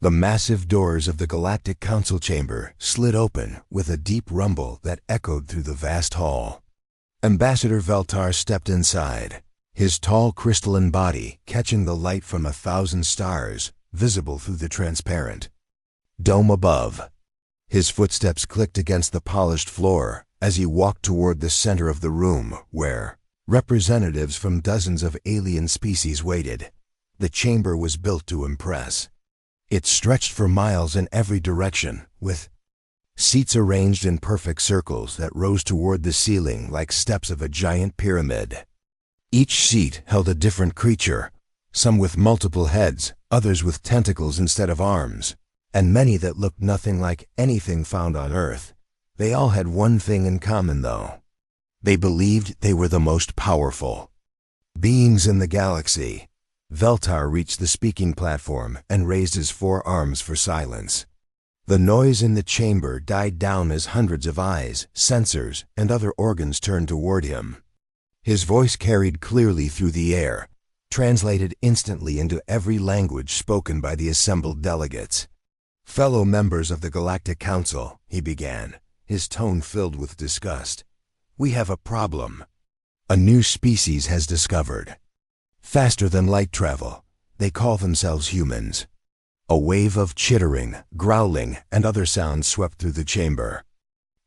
The massive doors of the Galactic Council chamber slid open with a deep rumble that echoed through the vast hall. Ambassador Veltar stepped inside, his tall crystalline body catching the light from 1,000 stars, visible through the transparent dome above. His footsteps clicked against the polished floor as he walked toward the center of the room where representatives from dozens of alien species waited. The chamber was built to impress. It stretched for miles in every direction, with seats arranged in perfect circles that rose toward the ceiling like steps of a giant pyramid. Each seat held a different creature, some with multiple heads, others with tentacles instead of arms, and many that looked nothing like anything found on Earth. They all had one thing in common, though. They believed they were the most powerful beings in the galaxy. Veltar reached the speaking platform and raised his 4 arms for silence. The noise in the chamber died down as hundreds of eyes, sensors, and other organs turned toward him. His voice carried clearly through the air, translated instantly into every language spoken by the assembled delegates. "Fellow members of the Galactic Council," he began, his tone filled with disgust. "We have a problem. A new species has discovered. Faster than light travel. They call themselves humans." A wave of chittering, growling, and other sounds swept through the chamber.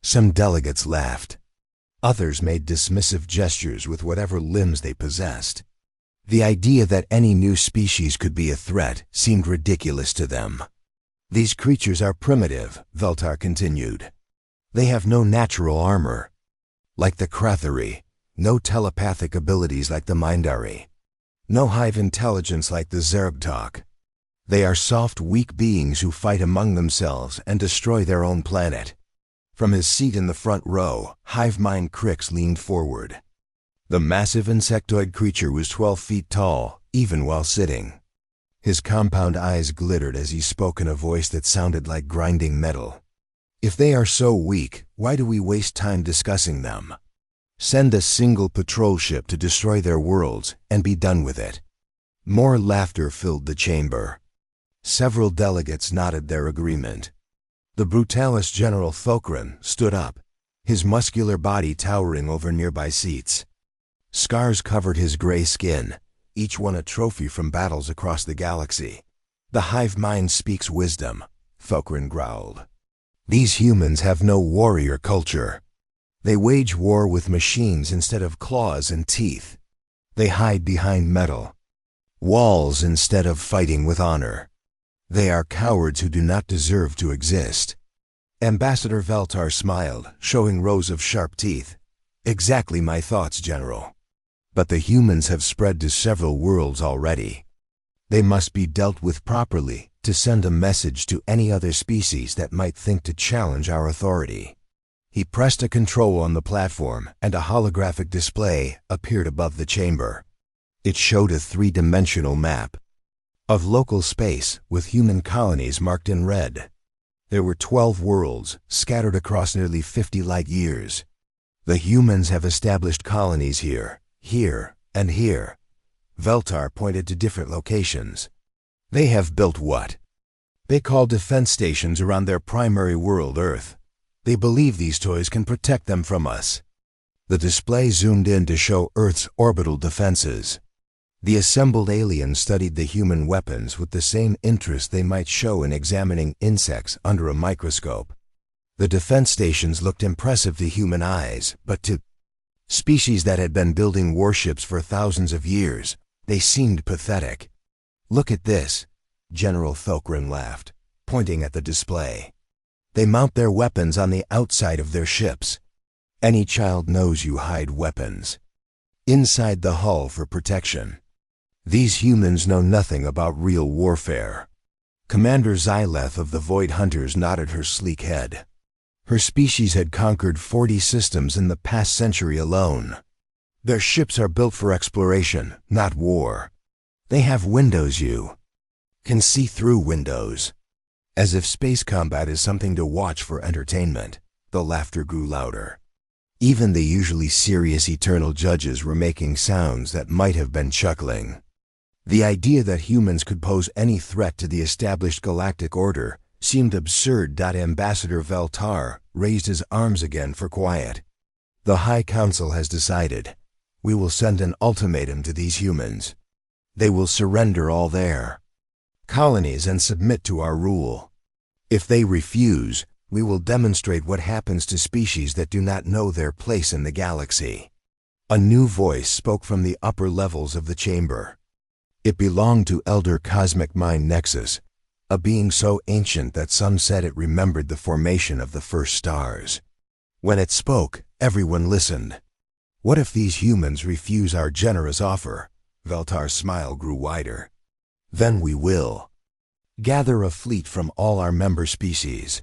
Some delegates laughed. Others made dismissive gestures with whatever limbs they possessed. The idea that any new species could be a threat seemed ridiculous to them. "These creatures are primitive," Veltar continued. "They have no natural armor, like the Krathari, no telepathic abilities like the Mindari, no hive intelligence like the Zergtok. They are soft, weak beings who fight among themselves and destroy their own planet." From his seat in the front row, Hive Mind Crix leaned forward. The massive insectoid creature was 12 feet tall, even while sitting. His compound eyes glittered as he spoke in a voice that sounded like grinding metal. "If they are so weak, why do we waste time discussing them? Send a single patrol ship to destroy their worlds and be done with it." More laughter filled the chamber. Several delegates nodded their agreement. The Brutalis General Thokran stood up, his muscular body towering over nearby seats. Scars covered his gray skin, each one a trophy from battles across the galaxy. "The hive mind speaks wisdom," Thokran growled. "These humans have no warrior culture. They wage war with machines instead of claws and teeth. They hide behind metal walls instead of fighting with honor. They are cowards who do not deserve to exist." Ambassador Veltar smiled, showing rows of sharp teeth. "Exactly my thoughts, General. But the humans have spread to several worlds already. They must be dealt with properly to send a message to any other species that might think to challenge our authority." He pressed a control on the platform, and a holographic display appeared above the chamber. It showed a 3-dimensional map of local space with human colonies marked in red. There were 12 worlds scattered across nearly 50 light years. "The humans have established colonies here, here, and here." Veltar pointed to different locations. "They have built what they call defense stations around their primary world, Earth. They believe these toys can protect them from us." The display zoomed in to show Earth's orbital defenses. The assembled aliens studied the human weapons with the same interest they might show in examining insects under a microscope. The defense stations looked impressive to human eyes, but to species that had been building warships for thousands of years, they seemed pathetic. "Look at this," General Thokran laughed, pointing at the display. "They mount their weapons on the outside of their ships. Any child knows you hide weapons inside the hull for protection. These humans know nothing about real warfare." Commander Xyleth of the Void Hunters nodded her sleek head. Her species had conquered 40 systems in the past century alone. "Their ships are built for exploration, not war. They have windows you can see through windows." As if space combat is something to watch for entertainment, the laughter grew louder. Even the usually serious Eternal Judges were making sounds that might have been chuckling. The idea that humans could pose any threat to the established galactic order seemed absurd. Ambassador Veltar raised his arms again for quiet. The High Council has decided. We will send an ultimatum to these humans. They will surrender all their colonies and submit to our rule. If they refuse, we will demonstrate what happens to species that do not know their place in the galaxy. A new voice spoke from the upper levels of the chamber. It belonged to Elder Cosmic Mind Nexus, a being so ancient that some said it remembered the formation of the first stars. When it spoke, everyone listened. What if these humans refuse our generous offer? Veltar's smile grew wider. Then we will gather a fleet from all our member species.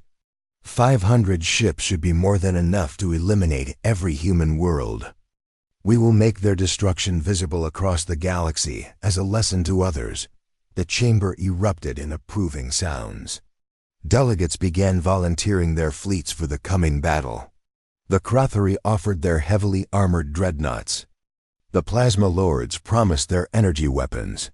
500 ships should be more than enough to eliminate every human world. We will make their destruction visible across the galaxy as a lesson to others. The chamber erupted in approving sounds. Delegates began volunteering their fleets for the coming battle. The Crothery offered their heavily armored dreadnoughts. The Plasma Lords promised their energy weapons.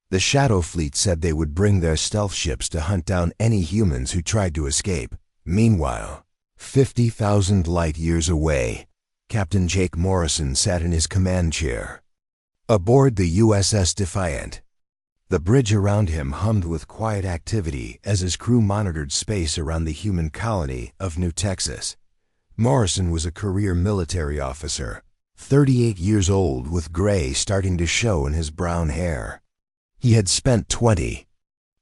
The Shadow Fleet said they would bring their stealth ships to hunt down any humans who tried to escape. Meanwhile, 50,000 light years away, Captain Jake Morrison sat in his command chair. Aboard the USS Defiant, the bridge around him hummed with quiet activity as his crew monitored space around the human colony of New Texas. Morrison was a career military officer, 38 years old with gray starting to show in his brown hair. He had spent 20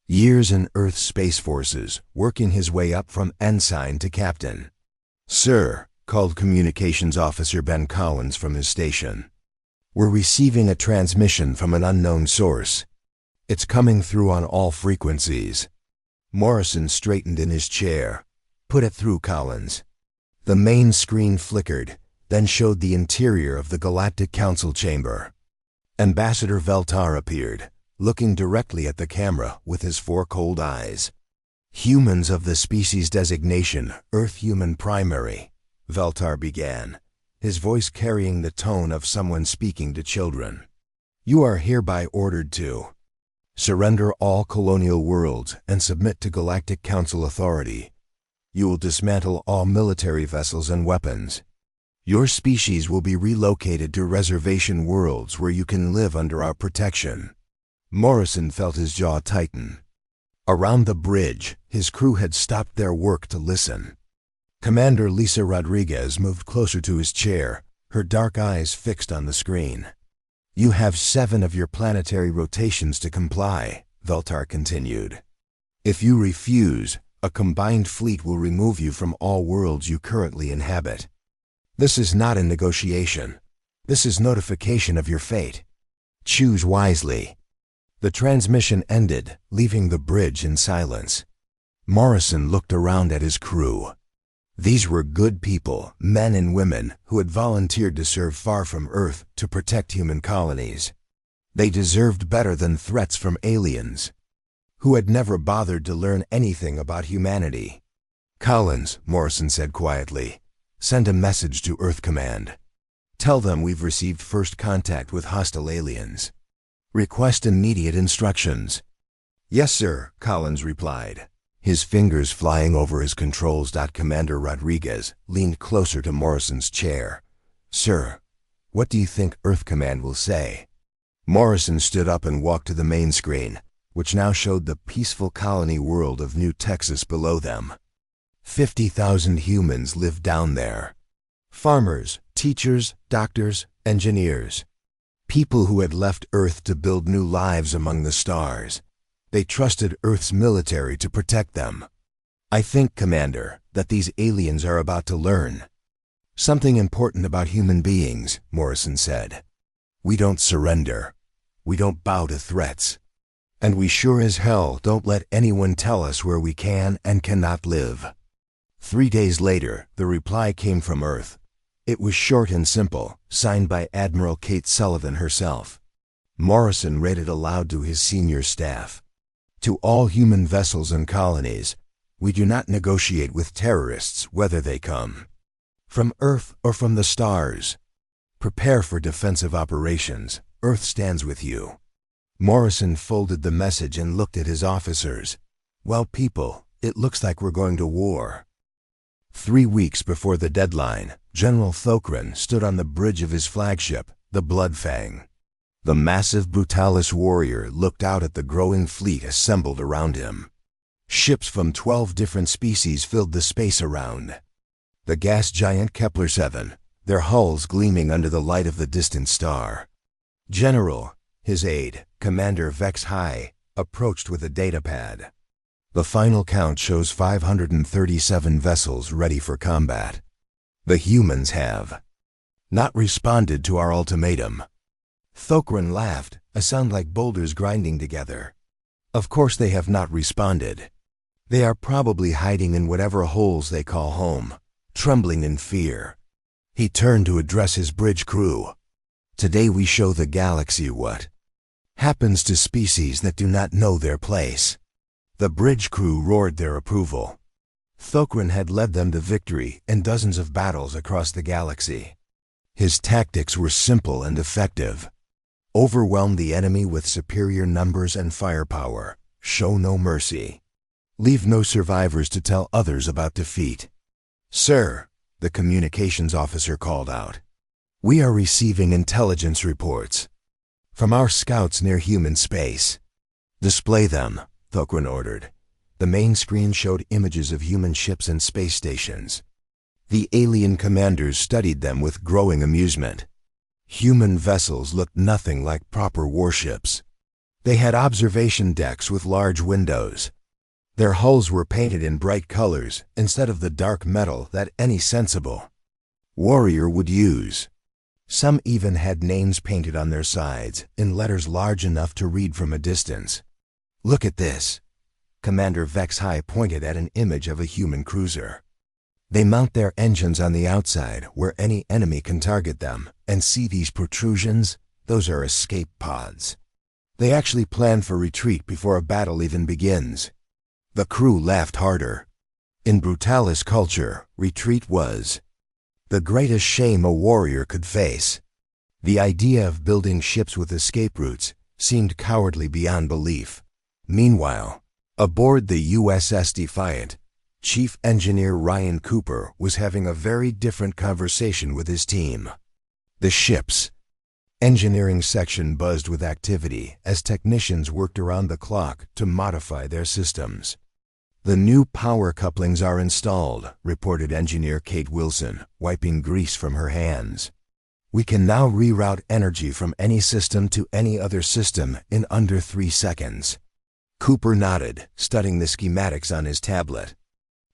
years in Earth's Space Forces, working his way up from ensign to captain. "Sir," called Communications Officer Ben Collins from his station. "We're receiving a transmission from an unknown source. It's coming through on all frequencies." Morrison straightened in his chair. "Put it through, Collins." The main screen flickered, then showed the interior of the Galactic Council chamber. Ambassador Veltar appeared, looking directly at the camera with his 4 cold eyes. "Humans of the species designation Earth Human Primary," Veltar began, his voice carrying the tone of someone speaking to children. "You are hereby ordered to surrender all colonial worlds and submit to Galactic Council authority. You will dismantle all military vessels and weapons. Your species will be relocated to reservation worlds where you can live under our protection." Morrison felt his jaw tighten. Around the bridge, his crew had stopped their work to listen. Commander Lisa Rodriguez moved closer to his chair, her dark eyes fixed on the screen. "You have 7 of your planetary rotations to comply," Veltar continued. "If you refuse, a combined fleet will remove you from all worlds you currently inhabit. This is not a negotiation. This is notification of your fate. Choose wisely." The transmission ended, leaving the bridge in silence. Morrison looked around at his crew. These were good people, men and women, who had volunteered to serve far from Earth to protect human colonies. They deserved better than threats from aliens who had never bothered to learn anything about humanity. "Collins," Morrison said quietly, "send a message to Earth Command. Tell them we've received first contact with hostile aliens. Request immediate instructions." "Yes, sir," Collins replied, his fingers flying over his controls. Commander Rodriguez leaned closer to Morrison's chair. "Sir, what do you think Earth Command will say?" Morrison stood up and walked to the main screen, which now showed the peaceful colony world of New Texas below them. 50,000 humans lived down there. Farmers, teachers, doctors, engineers. People who had left Earth to build new lives among the stars. They trusted Earth's military to protect them. "I think, Commander, that these aliens are about to learn something important about human beings," Morrison said. "We don't surrender. We don't bow to threats. And we sure as hell don't let anyone tell us where we can and cannot live." 3 days later, the reply came from Earth. It was short and simple, signed by Admiral Kate Sullivan herself. Morrison read it aloud to his senior staff. "To all human vessels and colonies, we do not negotiate with terrorists whether they come from Earth or from the stars. Prepare for defensive operations. Earth stands with you. Morrison folded the message and looked at his officers. "Well, people, it looks like we're going to war." 3 weeks before the deadline, General Thokran stood on the bridge of his flagship, the Bloodfang. The massive Brutalis warrior looked out at the growing fleet assembled around him. Ships from 12 different species filled the space around. The gas giant Kepler-7, their hulls gleaming under the light of the distant star. General, his aide, Commander Vex High, approached with a datapad. "The final count shows 537 vessels ready for combat. The humans have not responded to our ultimatum." Thokran laughed, a sound like boulders grinding together. "Of course they have not responded. They are probably hiding in whatever holes they call home, trembling in fear." He turned to address his bridge crew. "Today we show the galaxy what happens to species that do not know their place." The bridge crew roared their approval. Thokran had led them to victory in dozens of battles across the galaxy. His tactics were simple and effective. Overwhelm the enemy with superior numbers and firepower. Show no mercy. Leave no survivors to tell others about defeat. "Sir," the communications officer called out, "we are receiving intelligence reports from our scouts near human space." "Display them," Thokran ordered. The main screen showed images of human ships and space stations. The alien commanders studied them with growing amusement. Human vessels looked nothing like proper warships. They had observation decks with large windows. Their hulls were painted in bright colors instead of the dark metal that any sensible warrior would use. Some even had names painted on their sides in letters large enough to read from a distance. "Look at this." Commander Vex High pointed at an image of a human cruiser. "They mount their engines on the outside where any enemy can target them, and see these protrusions? Those are escape pods. They actually plan for retreat before a battle even begins." The crew laughed harder. In Brutalis culture, retreat was the greatest shame a warrior could face. The idea of building ships with escape routes seemed cowardly beyond belief. Meanwhile, aboard the USS Defiant, Chief Engineer Ryan Cooper was having a very different conversation with his team. The ship's engineering section buzzed with activity as technicians worked around the clock to modify their systems. "The new power couplings are installed," reported engineer Kate Wilson, wiping grease from her hands. "We can now reroute energy from any system to any other system in under 3 seconds." Cooper nodded, studying the schematics on his tablet.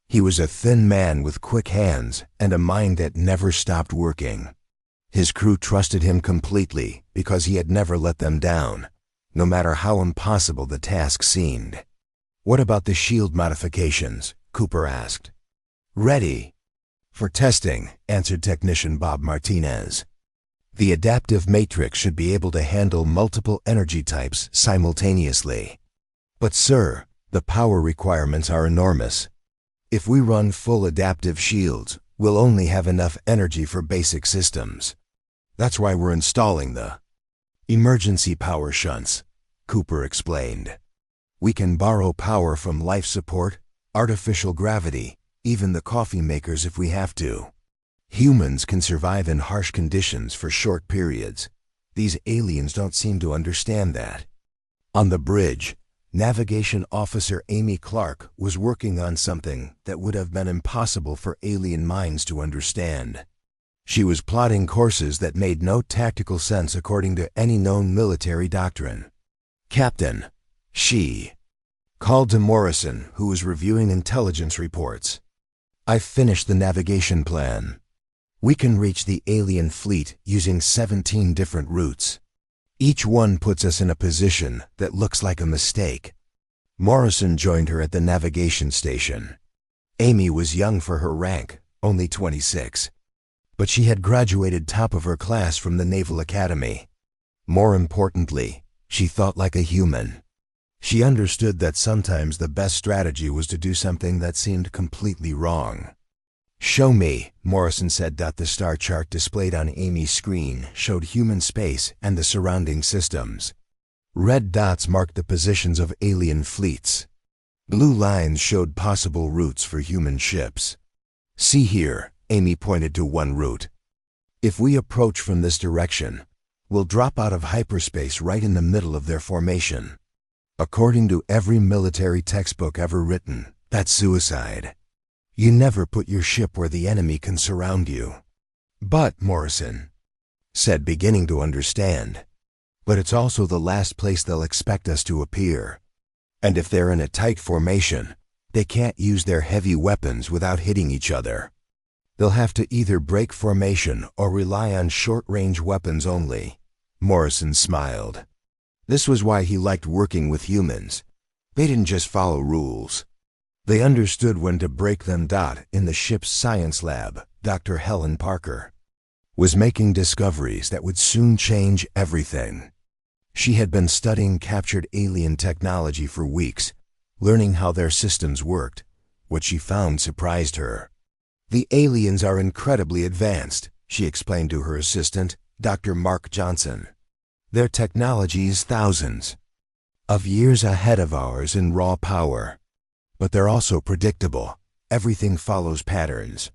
He was a thin man with quick hands and a mind that never stopped working. His crew trusted him completely because he had never let them down, no matter how impossible the task seemed. "What about the shield modifications?" Cooper asked. "Ready for testing," answered technician Bob Martinez. "The adaptive matrix should be able to handle multiple energy types simultaneously." "But sir, the power requirements are enormous. If we run full adaptive shields, we'll only have enough energy for basic systems. That's why we're installing the emergency power shunts," Cooper explained. "We can borrow power from life support, artificial gravity, even the coffee makers if we have to. Humans can survive in harsh conditions for short periods. These aliens don't seem to understand that." On the bridge, Navigation Officer Amy Clark was working on something that would have been impossible for alien minds to understand. She was plotting courses that made no tactical sense according to any known military doctrine. "Captain," she called to Morrison, who was reviewing intelligence reports, "I've finished the navigation plan. We can reach the alien fleet using 17 different routes. Each one puts us in a position that looks like a mistake." Morrison joined her at the navigation station. Amy was young for her rank, only 26. But she had graduated top of her class from the Naval Academy. More importantly, she thought like a human. She understood that sometimes the best strategy was to do something that seemed completely wrong. "Show me," Morrison said. The star chart displayed on Amy's screen showed human space and the surrounding systems. Red dots marked the positions of alien fleets. Blue lines showed possible routes for human ships. "See here," Amy pointed to one route. "If we approach from this direction, we'll drop out of hyperspace right in the middle of their formation. According to every military textbook ever written, that's suicide. You never put your ship where the enemy can surround you." "But," Morrison said, beginning to understand, "but it's also the last place they'll expect us to appear. And if they're in a tight formation, they can't use their heavy weapons without hitting each other. They'll have to either break formation or rely on short-range weapons only." Morrison smiled. This was why he liked working with humans. They didn't just follow rules. They understood when to break them. In the ship's science lab, Dr. Helen Parker was making discoveries that would soon change everything. She had been studying captured alien technology for weeks, learning how their systems worked. What she found surprised her. "The aliens are incredibly advanced," she explained to her assistant, Dr. Mark Johnson. "Their technology is thousands of years ahead of ours in raw power. But they're also predictable. Everything follows patterns.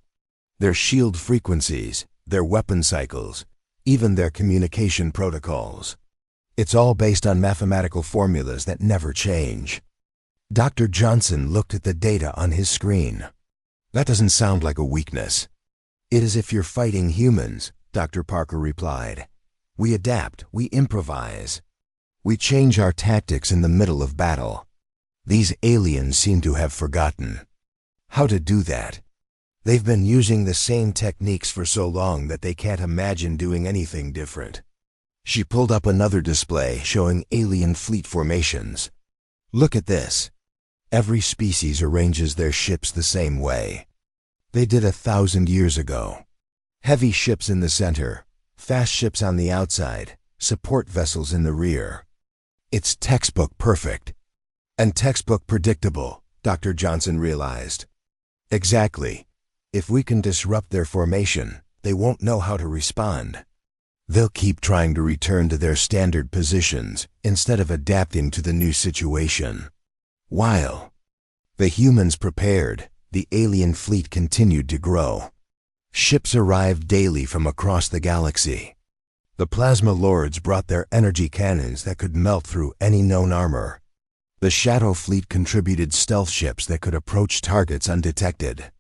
Their shield frequencies, their weapon cycles, even their communication protocols. It's all based on mathematical formulas that never change." Dr. Johnson looked at the data on his screen. "That doesn't sound like a weakness." "It is if you're fighting humans," Dr. Parker replied. "We adapt, we improvise. We change our tactics in the middle of battle. These aliens seem to have forgotten how to do that. They've been using the same techniques for so long that they can't imagine doing anything different." She pulled up another display showing alien fleet formations. "Look at this. Every species arranges their ships the same way. They did 1,000 years ago. Heavy ships in the center, fast ships on the outside, support vessels in the rear. It's textbook perfect. And textbook predictable," Dr. Johnson realized. "Exactly. If we can disrupt their formation, they won't know how to respond. They'll keep trying to return to their standard positions instead of adapting to the new situation." While the humans prepared, the alien fleet continued to grow. Ships arrived daily from across the galaxy. The plasma lords brought their energy cannons that could melt through any known armor. The Shadow Fleet contributed stealth ships that could approach targets undetected.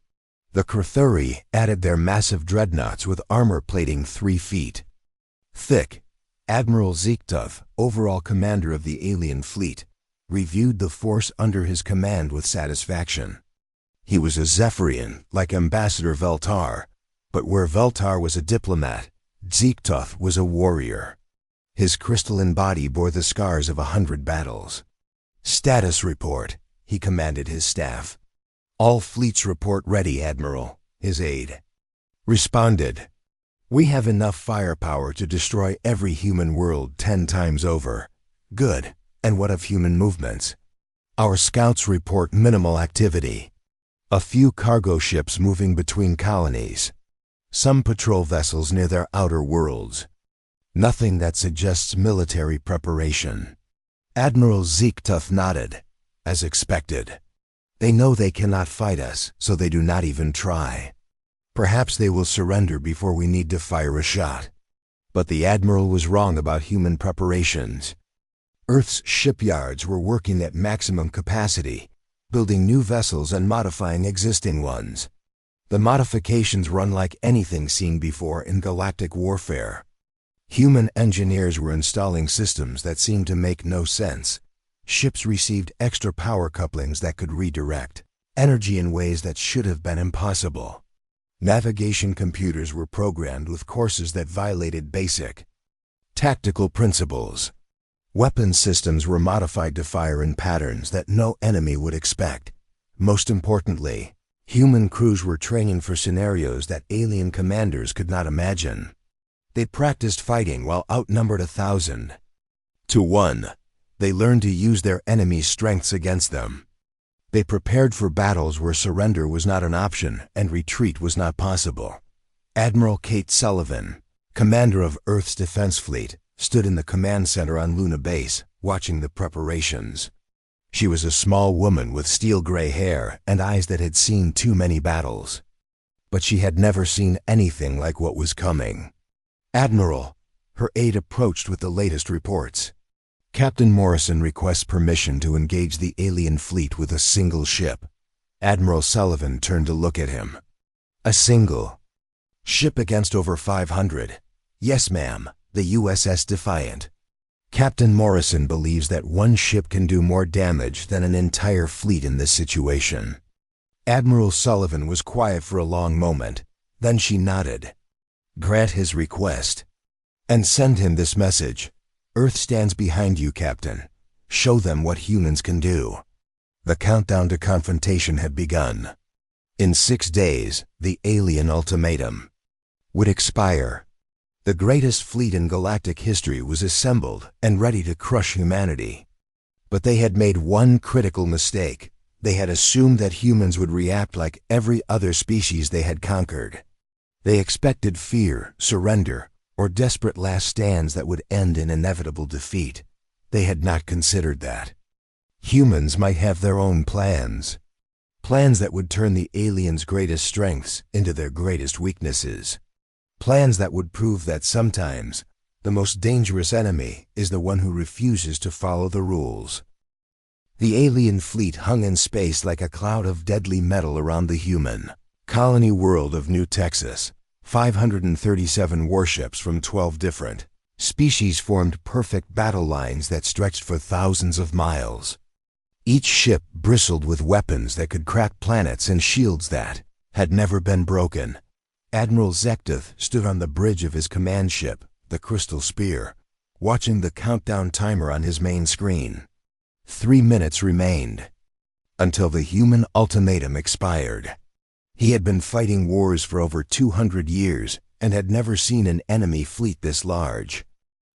The Crethuri added their massive dreadnoughts with armor plating 3 feet thick. Admiral Zeektuth, overall commander of the alien fleet, reviewed the force under his command with satisfaction. He was a Zephyrian, like Ambassador Veltar, but where Veltar was a diplomat, Zeektuth was a warrior. His crystalline body bore the scars of 100 battles. "Status report," he commanded his staff. "All fleets report ready, Admiral," his aide responded. "We have enough firepower to destroy every human world 10 times over." "Good. And what of human movements?" "Our scouts report minimal activity. A few cargo ships moving between colonies. Some patrol vessels near their outer worlds. Nothing that suggests military preparation." Admiral Zeektuth nodded. "As expected. They know they cannot fight us, so they do not even try. Perhaps they will surrender before we need to fire a shot." But the Admiral was wrong about human preparations. Earth's shipyards were working at maximum capacity, building new vessels and modifying existing ones. The modifications were unlike anything seen before in galactic warfare. Human engineers were installing systems that seemed to make no sense. Ships received extra power couplings that could redirect energy in ways that should have been impossible. Navigation computers were programmed with courses that violated basic tactical principles. Weapon systems were modified to fire in patterns that no enemy would expect. Most importantly, human crews were training for scenarios that alien commanders could not imagine. They'd practiced fighting while outnumbered 1,000 to 1. They learned to use their enemy's strengths against them. They prepared for battles where surrender was not an option and retreat was not possible. Admiral Kate Sullivan, commander of Earth's Defense Fleet, stood in the command center on Luna Base, watching the preparations. She was a small woman with steel-gray hair and eyes that had seen too many battles. But she had never seen anything like what was coming. "Admiral," her aide approached with the latest reports. "Captain Morrison requests permission to engage the alien fleet with a single ship." Admiral Sullivan turned to look at him. "A single ship against over 500. "Yes, ma'am, the USS Defiant." Captain Morrison believes that one ship can do more damage than an entire fleet in this situation. Admiral Sullivan was quiet for a long moment. Then she nodded. "Grant his request. And send him this message. Earth stands behind you, Captain. Show them what humans can do." The countdown to confrontation had begun. In 6 days, the alien ultimatum would expire. The greatest fleet in galactic history was assembled and ready to crush humanity. But they had made one critical mistake. They had assumed that humans would react like every other species they had conquered. They expected fear, surrender, or desperate last stands that would end in inevitable defeat. They had not considered that humans might have their own plans. Plans that would turn the aliens' greatest strengths into their greatest weaknesses. Plans that would prove that sometimes the most dangerous enemy is the one who refuses to follow the rules. The alien fleet hung in space like a cloud of deadly metal around the human colony world of New Texas. 537 warships from 12 different species formed perfect battle lines that stretched for thousands of miles. Each ship bristled with weapons that could crack planets and shields that had never been broken. Admiral Zektoth stood on the bridge of his command ship, the Crystal Spear, watching the countdown timer on his main screen. 3 minutes remained until the human ultimatum expired. He had been fighting wars for over 200 years and had never seen an enemy fleet this large.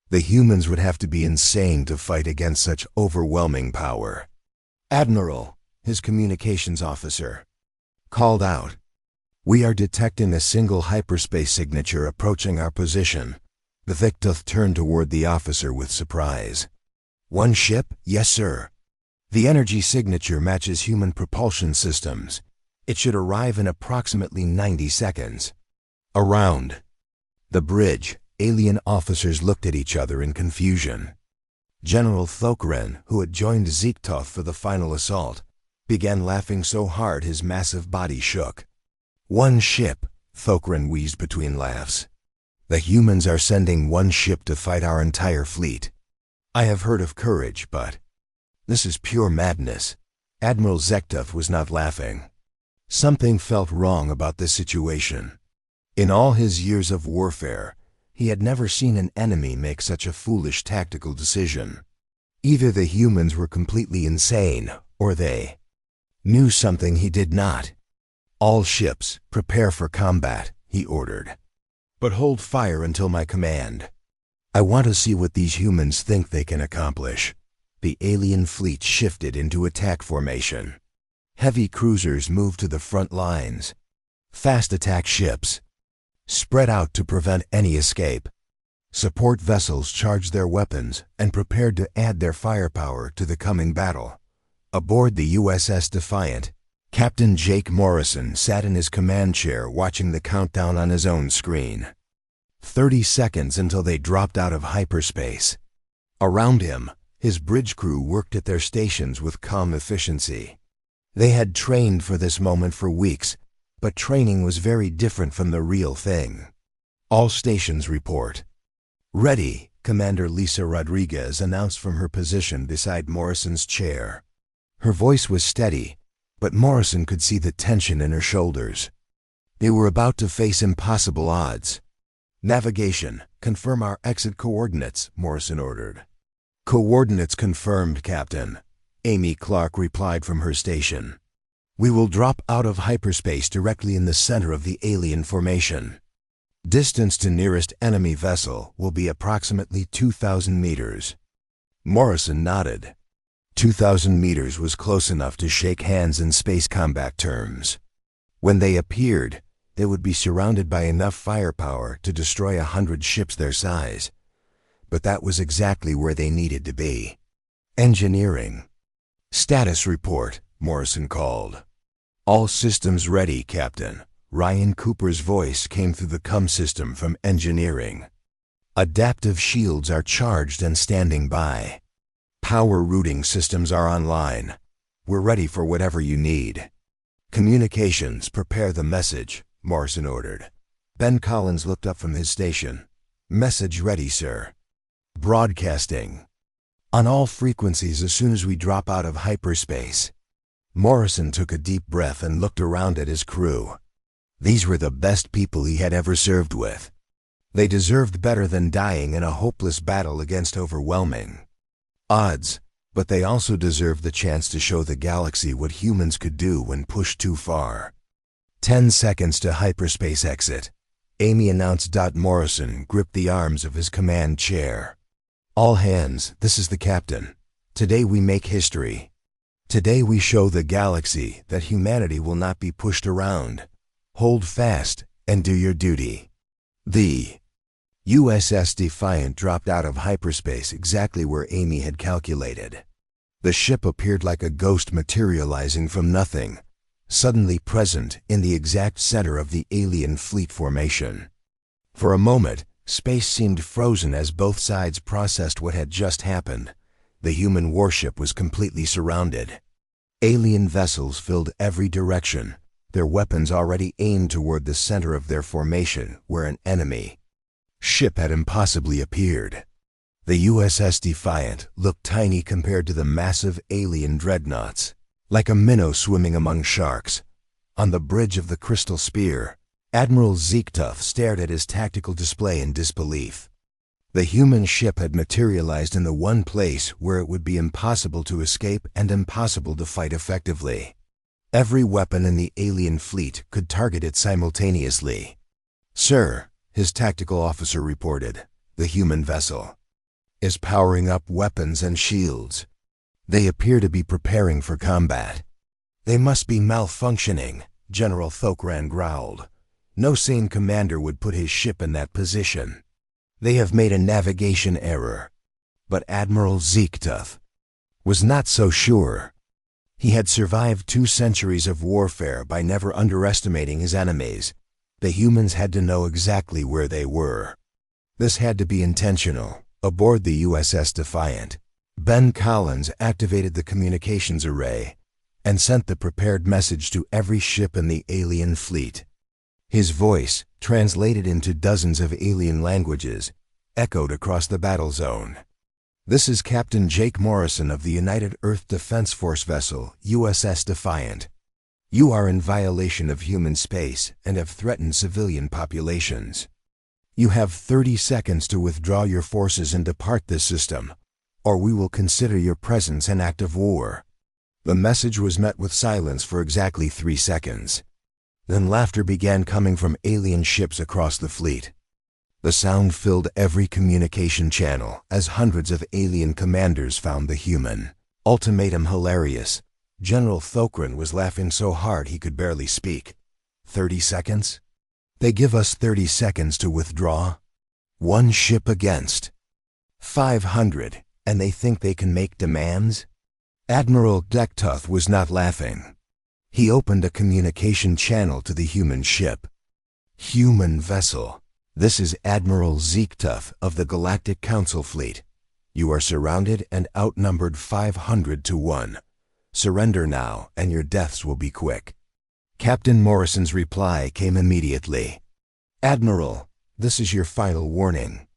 The humans would have to be insane to fight against such overwhelming power. "Admiral," his communications officer called out, "we are detecting a single hyperspace signature approaching our position." The Zektoth turned toward the officer with surprise. "One ship?" "Yes, sir. The energy signature matches human propulsion systems. It should arrive in approximately 90 seconds. Around the bridge, alien officers looked at each other in confusion. General Thokren, who had joined Zektoth for the final assault, began laughing so hard his massive body shook. "One ship," Thokren wheezed between laughs. "The humans are sending one ship to fight our entire fleet. I have heard of courage, but this is pure madness." Admiral Zektoth was not laughing. Something felt wrong about this situation. In all his years of warfare, he had never seen an enemy make such a foolish tactical decision. Either the humans were completely insane, or they knew something he did not. "All ships, prepare for combat," he ordered. "But hold fire until my command. I want to see what these humans think they can accomplish." The alien fleet shifted into attack formation. Heavy cruisers moved to the front lines. Fast attack ships spread out to prevent any escape. Support vessels charged their weapons and prepared to add their firepower to the coming battle. Aboard the USS Defiant, Captain Jake Morrison sat in his command chair watching the countdown on his own screen. 30 seconds until they dropped out of hyperspace. Around him, his bridge crew worked at their stations with calm efficiency. They had trained for this moment for weeks, but training was very different from the real thing. "All stations report." "Ready," Commander Lisa Rodriguez announced from her position beside Morrison's chair. Her voice was steady, but Morrison could see the tension in her shoulders. They were about to face impossible odds. "Navigation, confirm our exit coordinates," Morrison ordered. "Coordinates confirmed, Captain," Amy Clark replied from her station. "We will drop out of hyperspace directly in the center of the alien formation. Distance to nearest enemy vessel will be approximately 2,000 meters." Morrison nodded. 2,000 meters was close enough to shake hands in space combat terms. When they appeared, they would be surrounded by enough firepower to destroy 100 ships their size. But that was exactly where they needed to be. Engineering. Status report, Morrison called. All systems ready, Captain. Ryan Cooper's voice came through the COM system from engineering. Adaptive shields are charged and standing by. Power routing systems are online. We're ready for whatever you need. Communications, prepare the message, Morrison ordered. Ben Collins looked up from his station. Message ready, sir. Broadcasting. On all frequencies as soon as we drop out of hyperspace. Morrison took a deep breath and looked around at his crew. These were the best people he had ever served with. They deserved better than dying in a hopeless battle against overwhelming odds, but they also deserved the chance to show the galaxy what humans could do when pushed too far. 10 seconds to hyperspace exit. Amy announced. Morrison gripped the arms of his command chair. All hands, this is the captain. Today we make history. Today we show the galaxy that humanity will not be pushed around. Hold fast and do your duty. The USS Defiant dropped out of hyperspace exactly where Amy had calculated. The ship appeared like a ghost materializing from nothing, suddenly present in the exact center of the alien fleet formation. For a moment, space seemed frozen as both sides processed what had just happened. The human warship was completely surrounded. Alien vessels filled every direction, their weapons already aimed toward the center of their formation where an enemy ship had impossibly appeared. The USS Defiant looked tiny compared to the massive alien dreadnoughts, like a minnow swimming among sharks. On the bridge of the Crystal Spear, Admiral Zeektuff stared at his tactical display in disbelief. The human ship had materialized in the one place where it would be impossible to escape and impossible to fight effectively. Every weapon in the alien fleet could target it simultaneously. Sir, his tactical officer reported, the human vessel is powering up weapons and shields. They appear to be preparing for combat. They must be malfunctioning, General Thokran growled. No sane commander would put his ship in that position. They have made a navigation error. But Admiral Zeektuff was not so sure. He had survived 2 centuries of warfare by never underestimating his enemies. The humans had to know exactly where they were. This had to be intentional. Aboard the USS Defiant, Ben Collins activated the communications array and sent the prepared message to every ship in the alien fleet. His voice, translated into dozens of alien languages, echoed across the battle zone. This is Captain Jake Morrison of the United Earth Defense Force vessel, USS Defiant. You are in violation of human space and have threatened civilian populations. You have 30 seconds to withdraw your forces and depart this system, or we will consider your presence an act of war. The message was met with silence for exactly 3 seconds. Then laughter began coming from alien ships across the fleet. The sound filled every communication channel as hundreds of alien commanders found the human ultimatum hilarious. General Thokran was laughing so hard he could barely speak. 30 seconds? They give us 30 seconds to withdraw? 1 ship against 500, and they think they can make demands? Admiral Dektuth was not laughing. He opened a communication channel to the human ship. Human vessel. This is Admiral Zeektuff of the Galactic Council Fleet. You are surrounded and outnumbered 500 to 1. Surrender now, and your deaths will be quick. Captain Morrison's reply came immediately. Admiral, this is your final warning.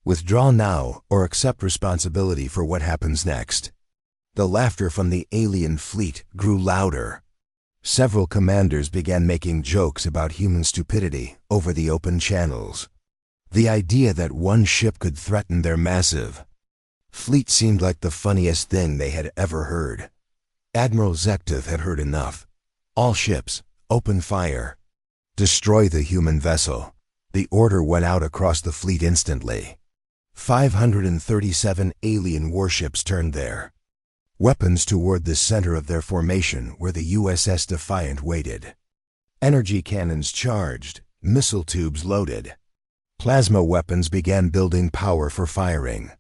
Withdraw now or accept responsibility for what happens next. The laughter from the alien fleet grew louder. Several commanders began making jokes about human stupidity over the open channels. The idea that 1 ship could threaten their massive fleet seemed like the funniest thing they had ever heard. Admiral Zeektuff had heard enough. All ships, open fire. Destroy the human vessel. The order went out across the fleet instantly. 537 alien warships turned there. Weapons toward the center of their formation where the USS Defiant waited. Energy cannons charged, missile tubes loaded. Plasma weapons began building power for firing.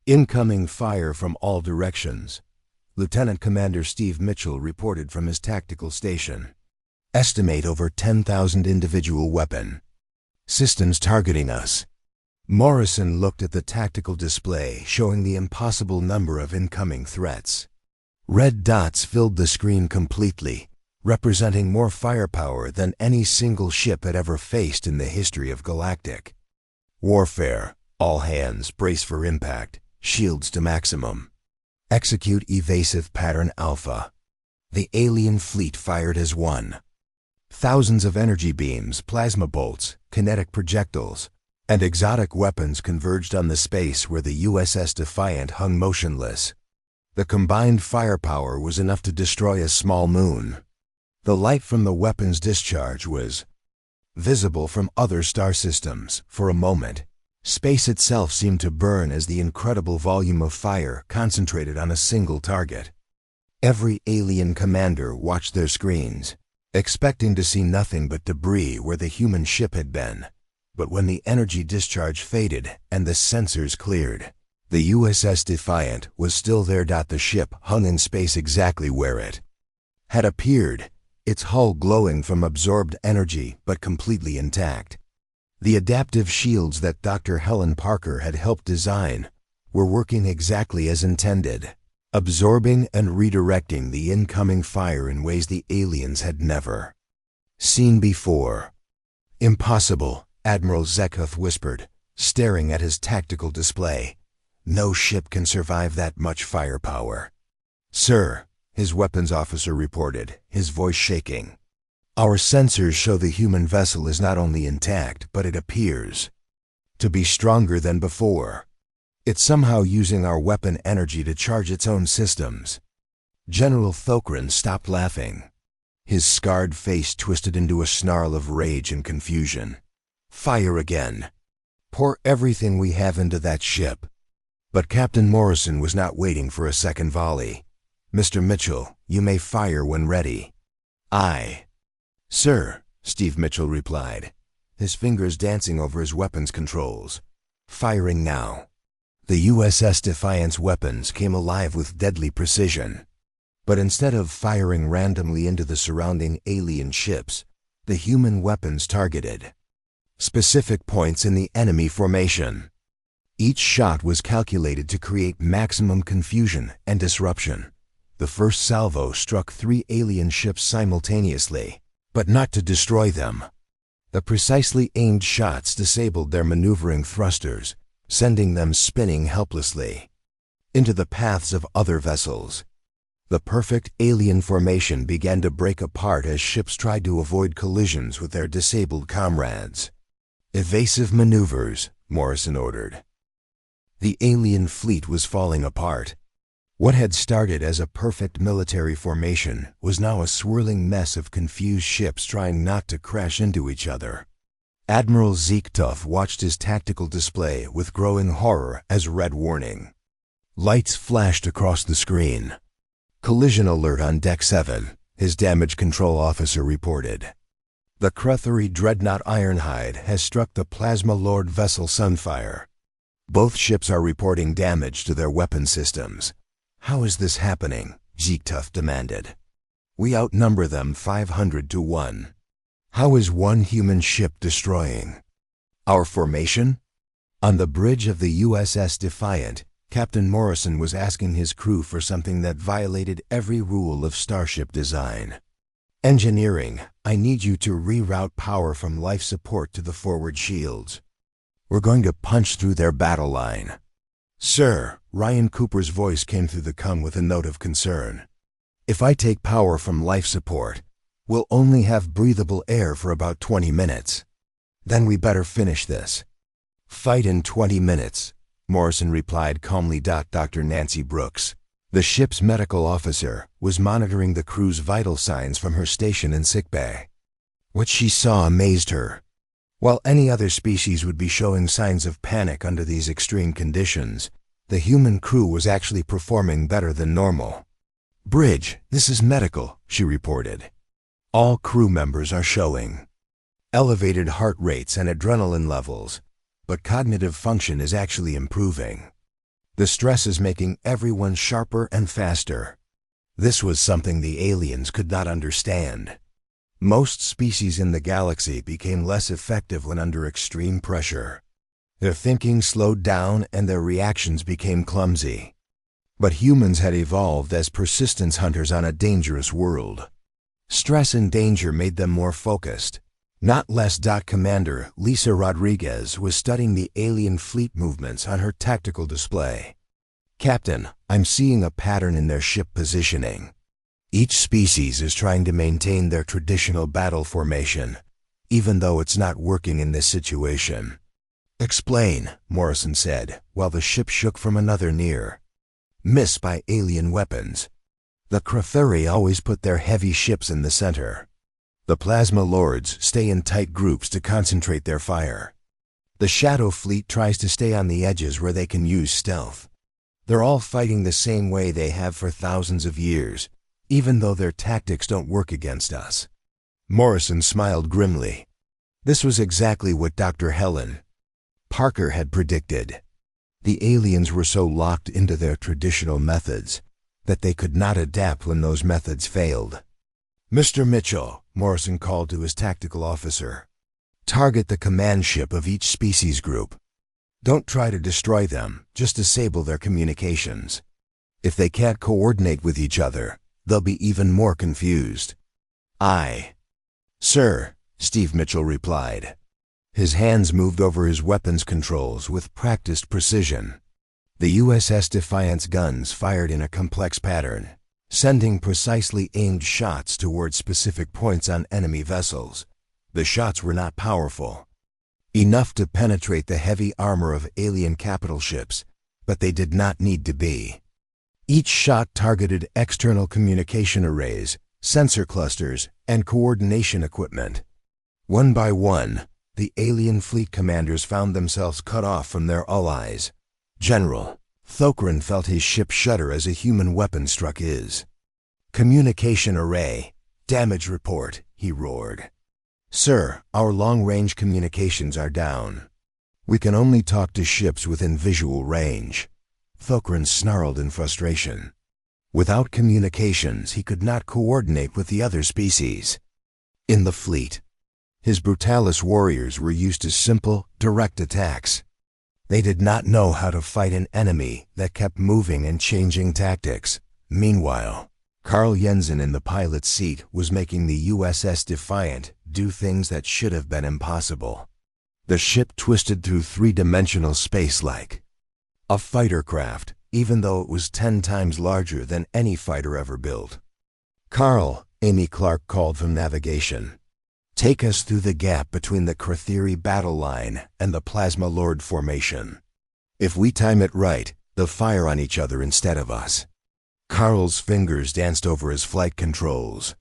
Incoming fire from all directions. Lieutenant Commander Steve Mitchell reported from his tactical station. Estimate over 10,000 individual weapon systems targeting us. Morrison looked at the tactical display showing the impossible number of incoming threats. Red dots filled the screen completely, representing more firepower than any single ship had ever faced in the history of galactic warfare. All hands brace for impact, shields to maximum. Execute evasive pattern Alpha. The alien fleet fired as one. Thousands of energy beams, plasma bolts, kinetic projectiles, and exotic weapons converged on the space where the USS Defiant hung motionless. The combined firepower was enough to destroy a small moon. The light from the weapon's discharge was visible from other star systems. For a moment, space itself seemed to burn as the incredible volume of fire concentrated on a single target. Every alien commander watched their screens, expecting to see nothing but debris where the human ship had been. But when the energy discharge faded and the sensors cleared, the USS Defiant was still there. The ship hung in space exactly where it had appeared, its hull glowing from absorbed energy but completely intact. The adaptive shields that Dr. Helen Parker had helped design were working exactly as intended, absorbing and redirecting the incoming fire in ways the aliens had never seen before. Impossible, Admiral Zekhoth whispered, staring at his tactical display. No ship can survive that much firepower. Sir, his weapons officer reported, his voice shaking. Our sensors show the human vessel is not only intact, but it appears to be stronger than before. It's somehow using our weapon energy to charge its own systems. General Thokran stopped laughing. His scarred face twisted into a snarl of rage and confusion. Fire again. Pour everything we have into that ship. But Captain Morrison was not waiting for a second volley. Mr. Mitchell, you may fire when ready. Aye. Sir, Steve Mitchell replied, his fingers dancing over his weapons controls. Firing now. The USS Defiant's weapons came alive with deadly precision. But instead of firing randomly into the surrounding alien ships, the human weapons targeted specific points in the enemy formation. Each shot was calculated to create maximum confusion and disruption. The first salvo struck 3 alien ships simultaneously, but not to destroy them. The precisely aimed shots disabled their maneuvering thrusters, sending them spinning helplessly into the paths of other vessels. The perfect alien formation began to break apart as ships tried to avoid collisions with their disabled comrades. Evasive maneuvers, Morrison ordered. The alien fleet was falling apart. What had started as a perfect military formation was now a swirling mess of confused ships trying not to crash into each other. Admiral Zekhoth watched his tactical display with growing horror as red warning lights flashed across the screen. Collision alert on Deck 7, his damage control officer reported. The Cruthery Dreadnought Ironhide has struck the Plasma Lord vessel Sunfire. Both ships are reporting damage to their weapon systems. How is this happening? Zekhoth demanded. We outnumber them 500 to 1. How is one human ship destroying our formation? On the bridge of the USS Defiant, Captain Morrison was asking his crew for something that violated every rule of starship design. Engineering, I need you to reroute power from life support to the forward shields. We're going to punch through their battle line. Sir, Ryan Cooper's voice came through the com with a note of concern. If I take power from life support, we'll only have breathable air for about 20 minutes. Then we better finish this. Fight in 20 minutes, Morrison replied calmly. Dr. Nancy Brooks, the ship's medical officer, was monitoring the crew's vital signs from her station in sickbay. What she saw amazed her. While any other species would be showing signs of panic under these extreme conditions, the human crew was actually performing better than normal. Bridge, this is medical, she reported. All crew members are showing elevated heart rates and adrenaline levels, but cognitive function is actually improving. The stress is making everyone sharper and faster. This was something the aliens could not understand. Most species in the galaxy became less effective when under extreme pressure. Their thinking slowed down and their reactions became clumsy. But humans had evolved as persistence hunters on a dangerous world. Stress and danger made them more focused. Not less. Commander Lisa Rodriguez was studying the alien fleet movements on her tactical display. "Captain, I'm seeing a pattern in their ship positioning. Each species is trying to maintain their traditional battle formation, even though it's not working in this situation." "Explain," Morrison said, while the ship shook from another near miss by alien weapons. "The Crathuri always put their heavy ships in the center. The Plasma Lords stay in tight groups to concentrate their fire. The Shadow Fleet tries to stay on the edges where they can use stealth. They're all fighting the same way they have for thousands of years, even though their tactics don't work against us." Morrison smiled grimly. This was exactly what Dr. Helen Parker had predicted. The aliens were so locked into their traditional methods that they could not adapt when those methods failed. "Mr. Mitchell," Morrison called to his tactical officer, "target the command ship of each species group. Don't try to destroy them, just disable their communications. If they can't coordinate with each other, they'll be even more confused." "Aye, sir," Steve Mitchell replied. His hands moved over his weapons controls with practiced precision. The USS Defiant's guns fired in a complex pattern, sending precisely aimed shots toward specific points on enemy vessels. The shots were not powerful, enough to penetrate the heavy armor of alien capital ships, but they did not need to be. Each shot targeted external communication arrays, sensor clusters, and coordination equipment. One by one, the alien fleet commanders found themselves cut off from their allies. General Thokran felt his ship shudder as a human weapon struck his. "Communication array. Damage report," he roared. "Sir, our long-range communications are down. We can only talk to ships within visual range." Thokran snarled in frustration. Without communications, he could not coordinate with the other species in the fleet. His Brutalis warriors were used to simple, direct attacks. They did not know how to fight an enemy that kept moving and changing tactics. Meanwhile, Carl Jensen in the pilot's seat was making the USS Defiant do things that should have been impossible. The ship twisted through three-dimensional space like a fighter craft, even though it was 10 times larger than any fighter ever built. "Carl," Amy Clark called from navigation, "take us through the gap between the Crathuri battle line and the Plasma Lord formation. If we time it right, they'll fire on each other instead of us." Carl's fingers danced over his flight controls.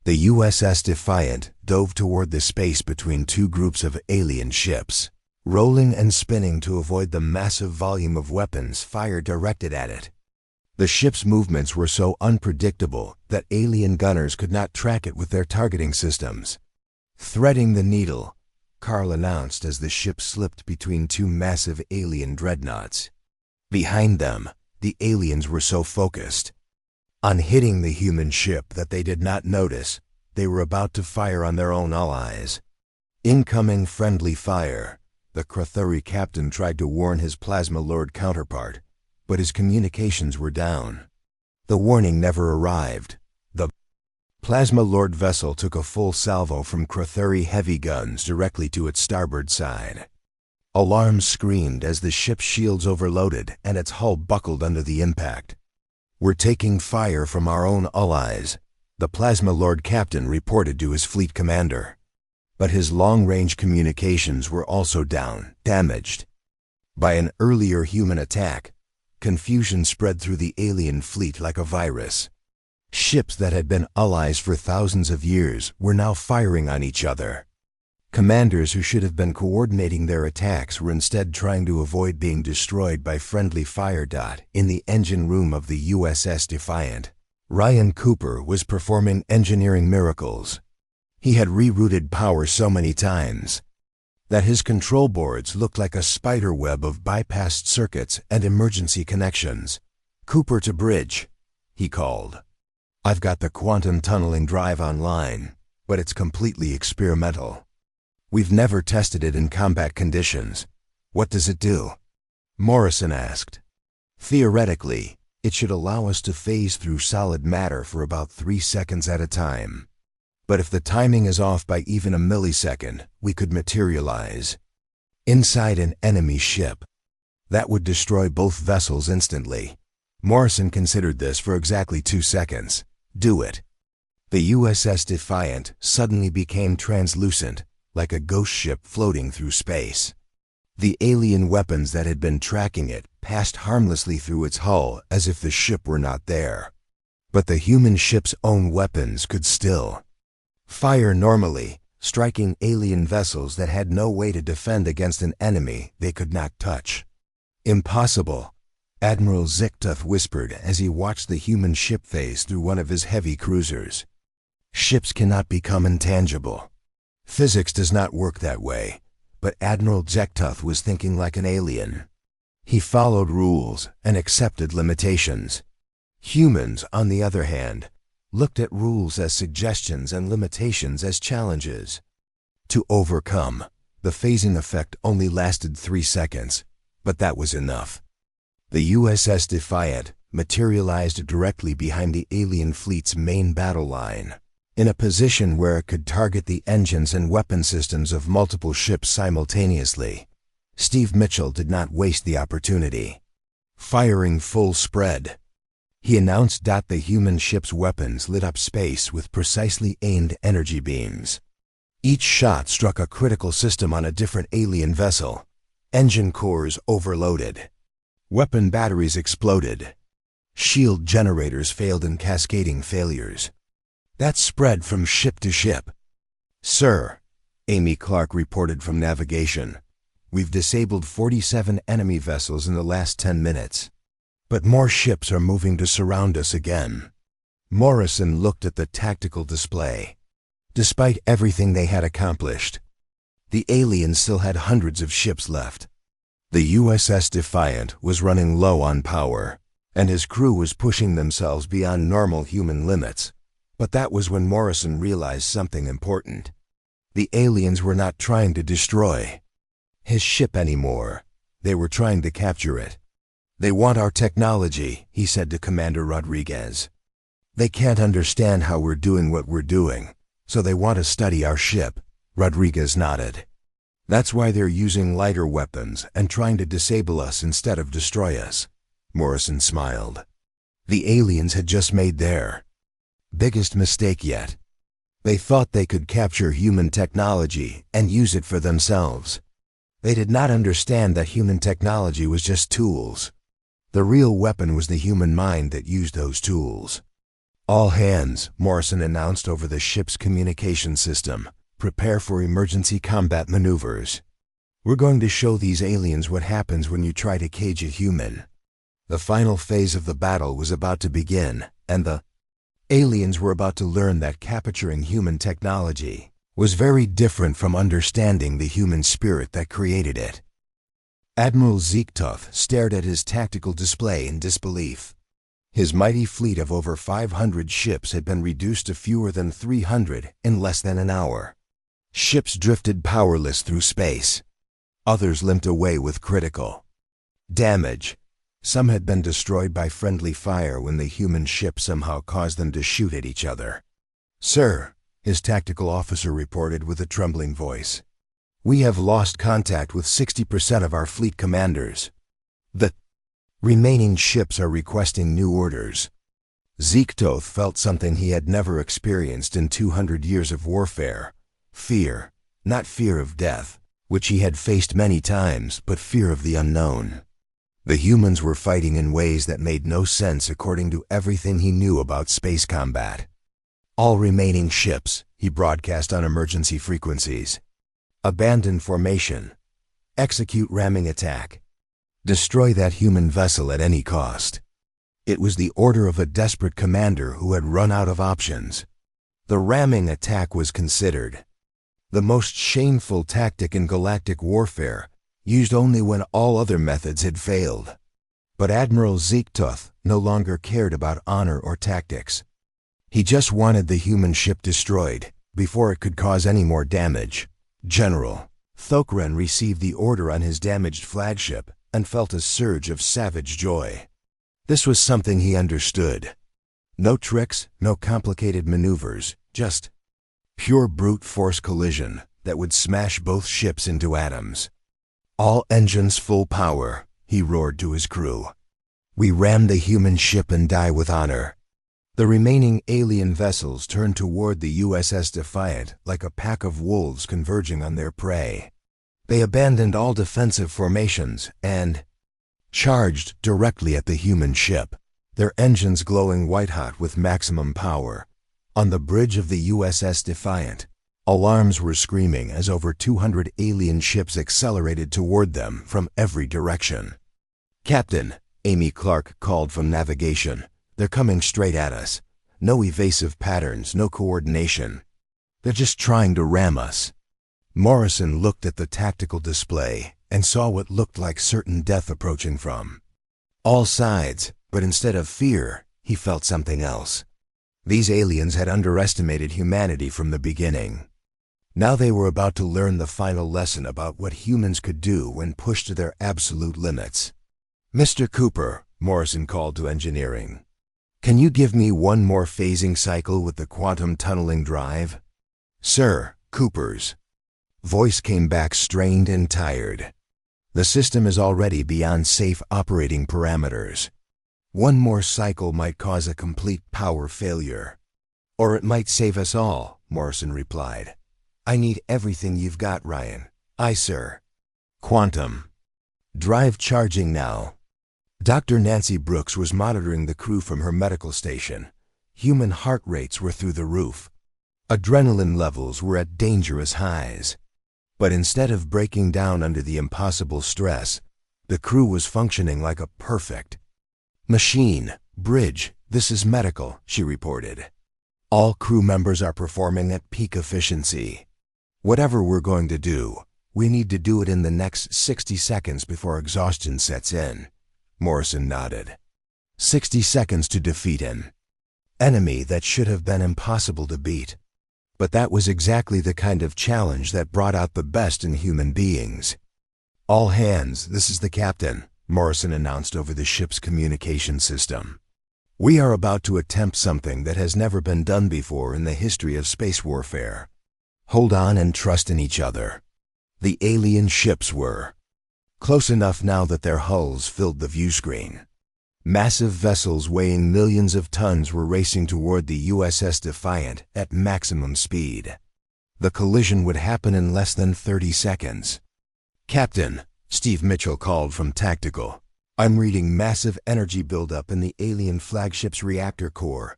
The USS Defiant dove toward the space between two groups of alien ships, rolling and spinning to avoid the massive volume of weapons fired directed at it. The ship's movements were so unpredictable that alien gunners could not track it with their targeting systems. "Threading the needle," Carl announced as the ship slipped between two massive alien dreadnoughts. Behind them, the aliens were so focused on hitting the human ship that they did not notice they were about to fire on their own allies. Incoming friendly fire. The Crathuri captain tried to warn his Plasma Lord counterpart, but his communications were down. The warning never arrived. The Plasma Lord vessel took a full salvo from Crathuri heavy guns directly to its starboard side. Alarms screamed as the ship's shields overloaded and its hull buckled under the impact. "We're taking fire from our own allies," the Plasma Lord captain reported to his fleet commander. But his long-range communications were also down, damaged by an earlier human attack. Confusion spread through the alien fleet like a virus. Ships that had been allies for thousands of years were now firing on each other. Commanders who should have been coordinating their attacks were instead trying to avoid being destroyed by friendly fire. In the engine room of the USS Defiant, Ryan Cooper was performing engineering miracles. He had rerouted power so many times that his control boards looked like a spider web of bypassed circuits and emergency connections. "Cooper to bridge," he called. "I've got the quantum tunneling drive online, but it's completely experimental. We've never tested it in combat conditions. What does it do?" Morrison asked. "Theoretically, it should allow us to phase through solid matter for about 3 seconds at a time. But if the timing is off by even a millisecond, we could materialize inside an enemy ship. That would destroy both vessels instantly." Morrison considered this for exactly 2 seconds. "Do it." The USS Defiant suddenly became translucent, like a ghost ship floating through space. The alien weapons that had been tracking it passed harmlessly through its hull as if the ship were not there. But the human ship's own weapons could still fire normally, striking alien vessels that had no way to defend against an enemy they could not touch. "Impossible," Admiral Zichtuth whispered as he watched the human ship phase through one of his heavy cruisers. "Ships cannot become intangible. Physics does not work that way." But Admiral Zichtuth was thinking like an alien. He followed rules and accepted limitations. Humans, on the other hand, looked at rules as suggestions and limitations as challenges to overcome. The phasing effect only lasted 3 seconds, but that was enough. The USS Defiant materialized directly behind the alien fleet's main battle line, in a position where it could target the engines and weapon systems of multiple ships simultaneously. Steve Mitchell did not waste the opportunity. Firing full spread, he announced. The human ship's weapons lit up space with precisely aimed energy beams. Each shot struck a critical system on a different alien vessel. Engine cores overloaded. Weapon batteries exploded. Shield generators failed in cascading failures. That spread from ship to ship. "Sir," Amy Clark reported from navigation, "we've disabled 47 enemy vessels in the last 10 minutes. But more ships are moving to surround us again." Morrison looked at the tactical display. Despite everything they had accomplished, the aliens still had hundreds of ships left. The USS Defiant was running low on power, and his crew was pushing themselves beyond normal human limits. But that was when Morrison realized something important. The aliens were not trying to destroy his ship anymore. They were trying to capture it. "They want our technology," he said to Commander Rodriguez. "They can't understand how we're doing what we're doing, so they want to study our ship." Rodriguez nodded. "That's why they're using lighter weapons and trying to disable us instead of destroy us." Morrison smiled. The aliens had just made their biggest mistake yet. They thought they could capture human technology and use it for themselves. They did not understand that human technology was just tools. The real weapon was the human mind that used those tools. "All hands," Morrison announced over the ship's communication system. "Prepare for emergency combat maneuvers. We're going to show these aliens what happens when you try to cage a human." The final phase of the battle was about to begin, and the aliens were about to learn that capturing human technology was very different from understanding the human spirit that created it. Admiral Zichtuth stared at his tactical display in disbelief. His mighty fleet of over 500 ships had been reduced to fewer than 300 in less than an hour. Ships drifted powerless through space. Others limped away with critical damage. Some had been destroyed by friendly fire when the human ship somehow caused them to shoot at each other. "Sir," his tactical officer reported with a trembling voice, "we have lost contact with 60% of our fleet commanders. The remaining ships are requesting new orders." Zichtuth felt something he had never experienced in 200 years of warfare. Fear, not fear of death, which he had faced many times, but fear of the unknown. The humans were fighting in ways that made no sense according to everything he knew about space combat. "All remaining ships," he broadcast on emergency frequencies. "Abandon formation. Execute ramming attack. Destroy that human vessel at any cost." It was the order of a desperate commander who had run out of options. The ramming attack was considered The most shameful tactic in galactic warfare, used only when all other methods had failed. But Admiral Ziektoth no longer cared about honor or tactics. He just wanted the human ship destroyed, before it could cause any more damage. General Thokren received the order on his damaged flagship and felt a surge of savage joy. This was something he understood. No tricks, no complicated maneuvers, just pure brute force collision that would smash both ships into atoms. "All engines full power," he roared to his crew. "We ram the human ship and die with honor." The remaining alien vessels turned toward the USS Defiant like a pack of wolves converging on their prey. They abandoned all defensive formations and charged directly at the human ship, their engines glowing white-hot with maximum power. On the bridge of the USS Defiant, alarms were screaming as over 200 alien ships accelerated toward them from every direction. "Captain," Amy Clark called from navigation, "they're coming straight at us. No evasive patterns, no coordination. They're just trying to ram us." Morrison looked at the tactical display and saw what looked like certain death approaching from all sides, but instead of fear, he felt something else. These aliens had underestimated humanity from the beginning. Now they were about to learn the final lesson about what humans could do when pushed to their absolute limits. "Mr. Cooper," Morrison called to engineering, "can you give me one more phasing cycle with the quantum tunneling drive?" "Sir," Cooper's voice came back strained and tired. "The system is already beyond safe operating parameters. One more cycle might cause a complete power failure." "Or it might save us all," Morrison replied. "I need everything you've got, Ryan." "Aye, sir." "Quantum drive charging now." Dr. Nancy Brooks was monitoring the crew from her medical station. Human heart rates were through the roof. Adrenaline levels were at dangerous highs. But instead of breaking down under the impossible stress, the crew was functioning like a perfect machine. "Bridge, this is medical," she reported. "All crew members are performing at peak efficiency. Whatever we're going to do, we need to do it in the next 60 seconds before exhaustion sets in." Morrison nodded. 60 seconds to defeat an enemy that should have been impossible to beat. But that was exactly the kind of challenge that brought out the best in human beings. "All hands, this is the captain," Morrison announced over the ship's communication system. "We are about to attempt something that has never been done before in the history of space warfare. Hold on and trust in each other." The alien ships were close enough now that their hulls filled the viewscreen. Massive vessels weighing millions of tons were racing toward the USS Defiant at maximum speed. The collision would happen in less than 30 seconds. "Captain," Steve Mitchell called from Tactical, "I'm reading massive energy buildup in the alien flagship's reactor core.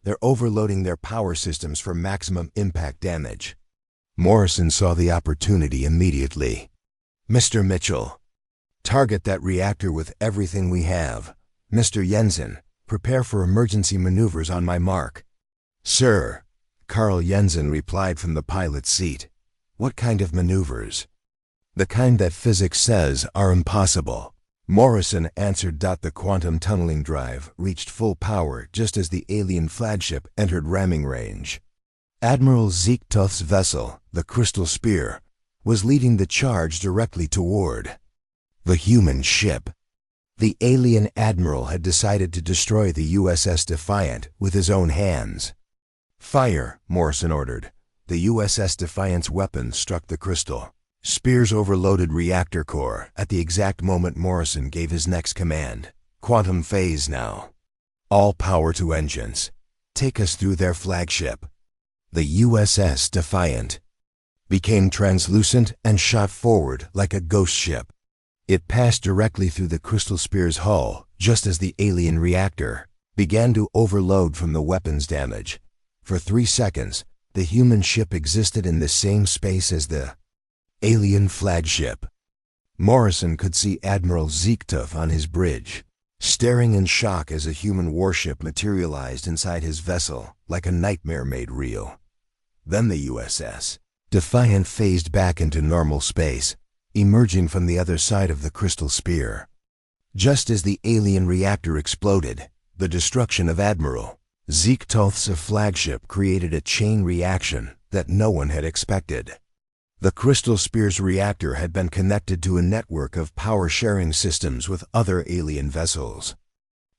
They're overloading their power systems for maximum impact damage." Morrison saw the opportunity immediately. "Mr. Mitchell, target that reactor with everything we have. Mr. Jensen, prepare for emergency maneuvers on my mark." "Sir," Carl Jensen replied from the pilot's seat. "What kind of maneuvers?" "The kind that physics says are impossible." Morrison answered. The quantum tunneling drive reached full power just as the alien flagship entered ramming range. Admiral Ziektoth's vessel, the Crystal Spear, was leading the charge directly toward the human ship. The alien admiral had decided to destroy the USS Defiant with his own hands. "Fire," Morrison ordered. The USS Defiant's weapons struck the Crystal Spear's overloaded reactor core at the exact moment Morrison gave his next command. "Quantum phase now. All power to engines. Take us through their flagship." The USS Defiant became translucent and shot forward like a ghost ship. It passed directly through the Crystal Spear's hull just as the alien reactor began to overload from the weapons damage. For 3 seconds, the human ship existed in the same space as the alien flagship. Morrison could see Admiral Ziektoth on his bridge, staring in shock as a human warship materialized inside his vessel like a nightmare made real. Then the USS Defiant phased back into normal space, emerging from the other side of the crystal sphere. Just as the alien reactor exploded, the destruction of Admiral Zeke-Toth's flagship created a chain reaction that no one had expected. The crystal sphere's reactor had been connected to a network of power-sharing systems with other alien vessels.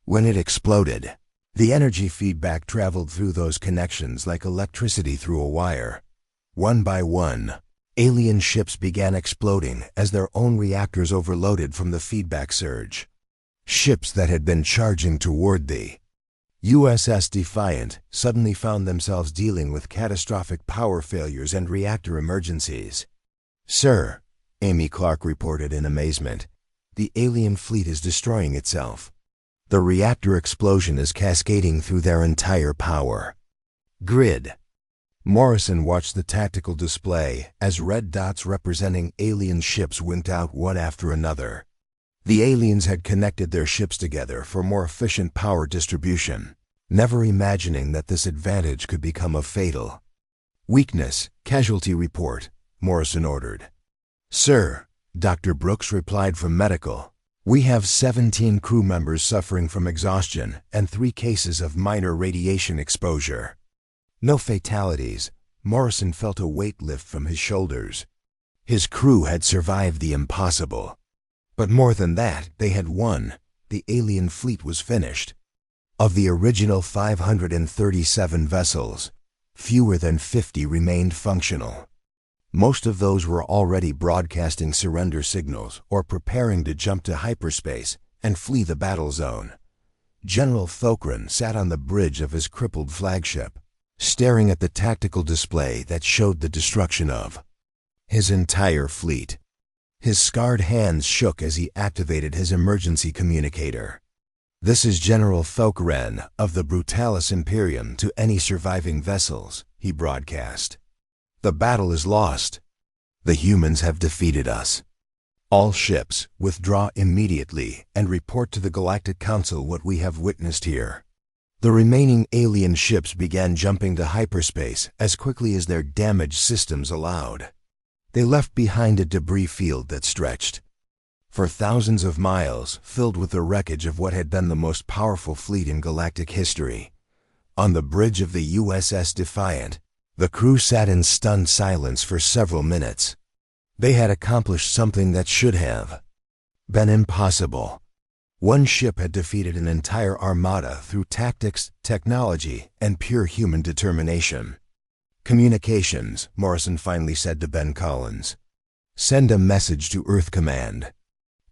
When it exploded, the energy feedback traveled through those connections like electricity through a wire. One by one, alien ships began exploding as their own reactors overloaded from the feedback surge. Ships that had been charging toward the USS Defiant suddenly found themselves dealing with catastrophic power failures and reactor emergencies. "Sir," Amy Clark reported in amazement, "the alien fleet is destroying itself. The reactor explosion is cascading through their entire power grid." Morrison watched the tactical display as red dots representing alien ships winked out one after another. The aliens had connected their ships together for more efficient power distribution, never imagining that this advantage could become a fatal weakness. "Casualty report," Morrison ordered. "Sir," Dr. Brooks replied from medical, "we have 17 crew members suffering from exhaustion and 3 cases of minor radiation exposure." No fatalities. Morrison felt a weight lift from his shoulders. His crew had survived the impossible. But more than that, they had won. The alien fleet was finished. Of the original 537 vessels, fewer than 50 remained functional. Most of those were already broadcasting surrender signals or preparing to jump to hyperspace and flee the battle zone. General Thokran sat on the bridge of his crippled flagship, staring at the tactical display that showed the destruction of his entire fleet. His scarred hands shook as he activated his emergency communicator. "This is General Thokran of the Brutalis Imperium to any surviving vessels," he broadcast. "The battle is lost. The humans have defeated us. All ships, withdraw immediately and report to the Galactic Council what we have witnessed here." The remaining alien ships began jumping to hyperspace as quickly as their damaged systems allowed. They left behind a debris field that stretched for thousands of miles, filled with the wreckage of what had been the most powerful fleet in galactic history. On the bridge of the USS Defiant, the crew sat in stunned silence for several minutes. They had accomplished something that should have been impossible. One ship had defeated an entire armada through tactics, technology, and pure human determination. "Communications," Morrison finally said to Ben Collins. "Send a message to Earth Command.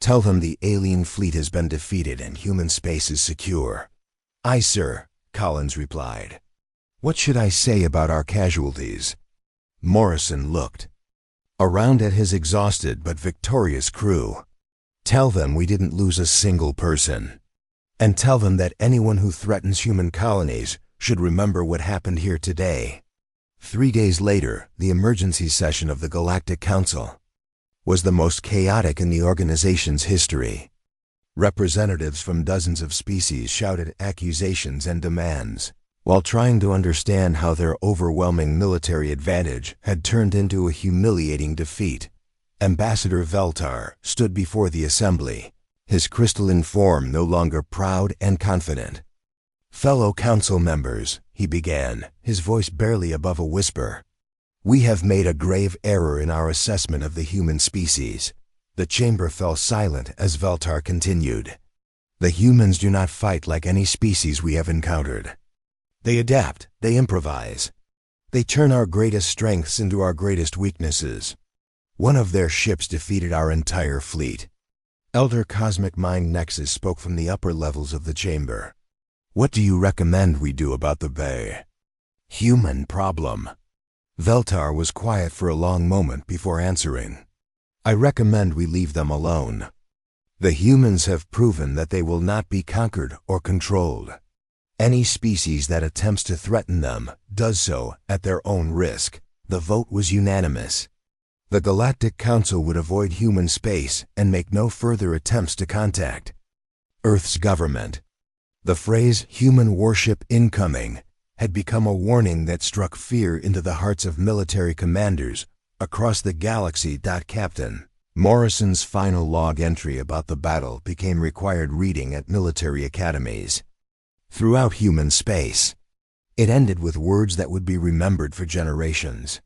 Tell them the alien fleet has been defeated and human space is secure." "Aye, sir," Collins replied. "What should I say about our casualties?" Morrison looked around at his exhausted but victorious crew. "Tell them we didn't lose a single person. And tell them that anyone who threatens human colonies should remember what happened here today." 3 days later, the emergency session of the Galactic Council was the most chaotic in the organization's history. Representatives from dozens of species shouted accusations and demands, while trying to understand how their overwhelming military advantage had turned into a humiliating defeat. Ambassador Veltar stood before the assembly, his crystalline form no longer proud and confident. "Fellow council members," he began, his voice barely above a whisper, "we have made a grave error in our assessment of the human species." The chamber fell silent as Veltar continued. "The humans do not fight like any species we have encountered. They adapt, they improvise. They turn our greatest strengths into our greatest weaknesses. One of their ships defeated our entire fleet." Elder Cosmic Mind Nexus spoke from the upper levels of the chamber. "What do you recommend we do about the bay human problem?" Veltar was quiet for a long moment before answering. "I recommend we leave them alone. The humans have proven that they will not be conquered or controlled. Any species that attempts to threaten them does so at their own risk." The vote was unanimous. The Galactic Council would avoid human space and make no further attempts to contact Earth's government. The phrase "human warship incoming" had become a warning that struck fear into the hearts of military commanders across the galaxy. Captain Morrison's final log entry about the battle became required reading at military academies throughout human space. It ended with words that would be remembered for generations.